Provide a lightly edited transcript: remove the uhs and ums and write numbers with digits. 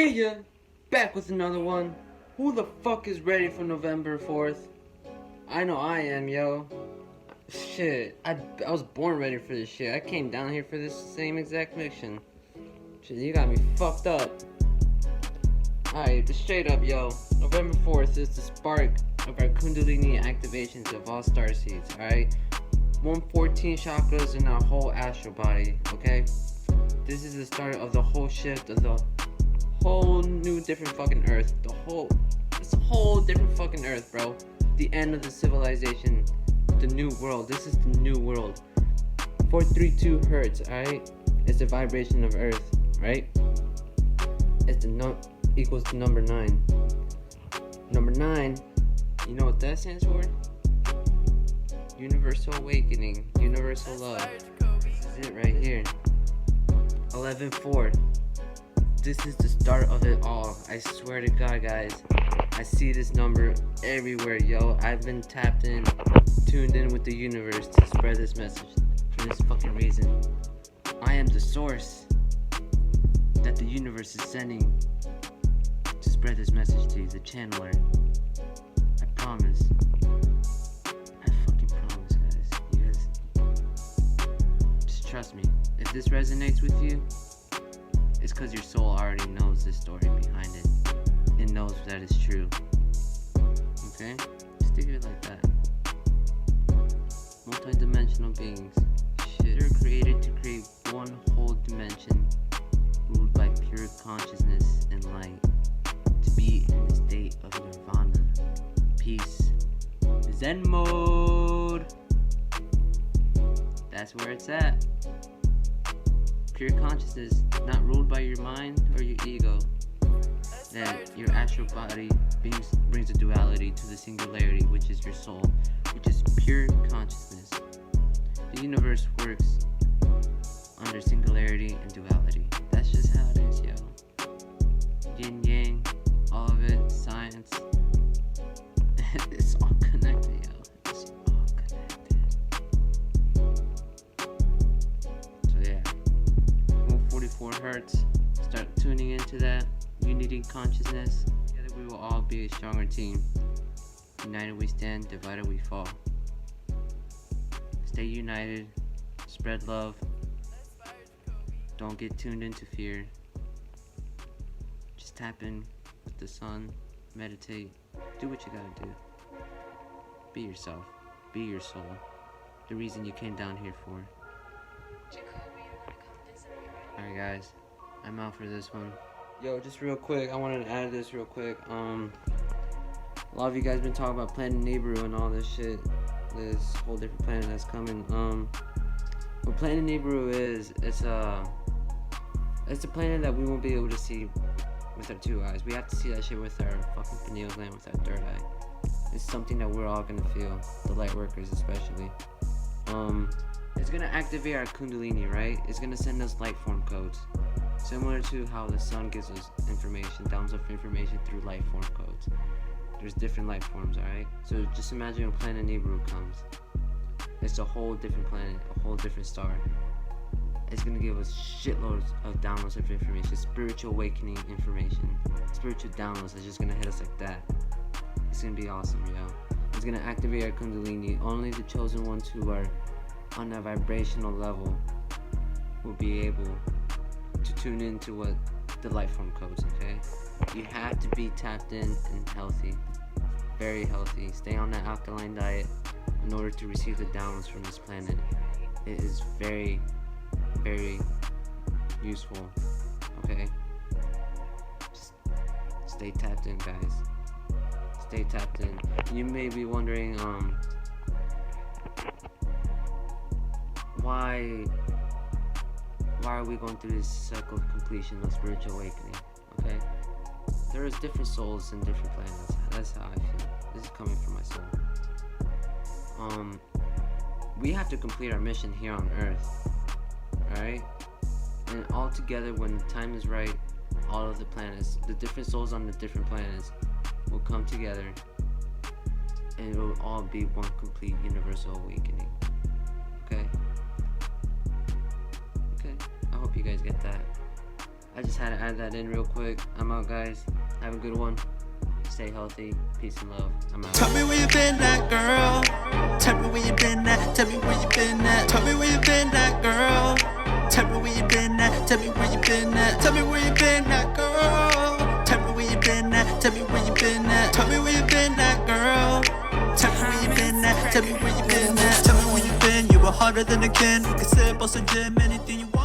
Hey ya, back with another one. Who the fuck is ready for November 4th? I know I am, yo. Shit, I was born ready for this shit. I came down here for this same exact mission. Shit, you got me fucked up. Alright, just straight up, yo. November 4th is the spark of our Kundalini activations of all Starseeds, alright? 114 chakras in our whole astral body, okay? This is the start of the whole shift of the whole new different fucking earth. It's a whole different fucking earth, bro. The end of the civilization. The new world. This is the new world. 432 hertz, alright? It's the vibration of earth, right? It's equals to number 9. Number 9, you know what that stands for? Universal awakening, universal love. This is it right here. 11-4. This is the start of it all. I swear to God, guys. I see this number everywhere, yo. I've been tapped in, tuned in with the universe to spread this message for this fucking reason. I am the source that the universe is sending to spread this message to you, the channeler. I promise. I fucking promise, guys. You guys, just trust me. If this resonates with you, it's because your soul already knows the story behind it. It knows that it's true. Okay? Just think of it like that. Multidimensional beings. Shit. They're created to create one whole dimension ruled by pure consciousness and light. To be in the state of nirvana. Peace. Zen mode. That's where it's at. Pure consciousness, not ruled by your mind or your ego. That your astral body brings a duality to the singularity, which is your soul, which is pure consciousness. The universe works under singularity and duality. That's just how it is, yo. Yin yang, all of it, science. It's all connected, yo. It's all connected. So yeah. 144 hertz. Start tuning into that unity consciousness. Together we will all be a stronger team. United we stand, divided we fall. Stay united, spread love. Don't get tuned into fear. Just tap in with the sun, meditate, do what you gotta do. Be yourself, be your soul, the reason you came down here for. Alright guys, I'm out for this one. Yo, just real quick, I wanted to add this real quick. A lot of you guys been talking about planet Niburu and all this shit. This whole different planet that's coming. What planet Niburu is, it's a planet that we won't be able to see with our 2 eyes. We have to see that shit with our fucking pineal gland, with our 3rd eye. It's something that we're all gonna feel, the Lightworkers especially. It's gonna activate our Kundalini, right? It's gonna send us light form codes. Similar to how the sun gives us information, downloads of information through light form codes. There's different life forms, alright? So just imagine when planet Niburu comes. It's a whole different planet, a whole different star. It's gonna give us shitloads of downloads of information, spiritual awakening information, spiritual downloads that's just gonna hit us like that. It's gonna be awesome, yo. It's gonna activate our Kundalini. Only the chosen ones who are on that vibrational level will be able to tune into what the life form codes, okay? You have to be tapped in and healthy, very healthy. Stay on that alkaline diet in order to receive the downloads from this planet. It is very, very useful, okay? Just stay tapped in, guys. Stay tapped in. You may be wondering, why are we going through this cycle of completion of spiritual awakening? Okay, there is different souls in different planets. That's how I feel. This is coming from my soul. We have to complete our mission here on Earth, alright? And all together, when the time is right, all of the planets, the different souls on the different planets will come together, and it will all be one complete universal awakening. Okay? Okay, I hope you guys get that. I just had to add that in real quick. I'm out, guys. Have a good one. Stay healthy. Peace and love. I'm out. Tell me where you been at, girl. Tell me where you been at. Tell me where you been at. Tell me where you been at, girl. Tell me where you been at. Tell me where you been at. Tell me where you been at, girl. Tell me where you been at. Tell me where you been at. Tell me where you been at, girl. Tell me where you been at. Tell me where you been at. Tell me where you been. You were harder than a can. You could say boss a gym, anything you want.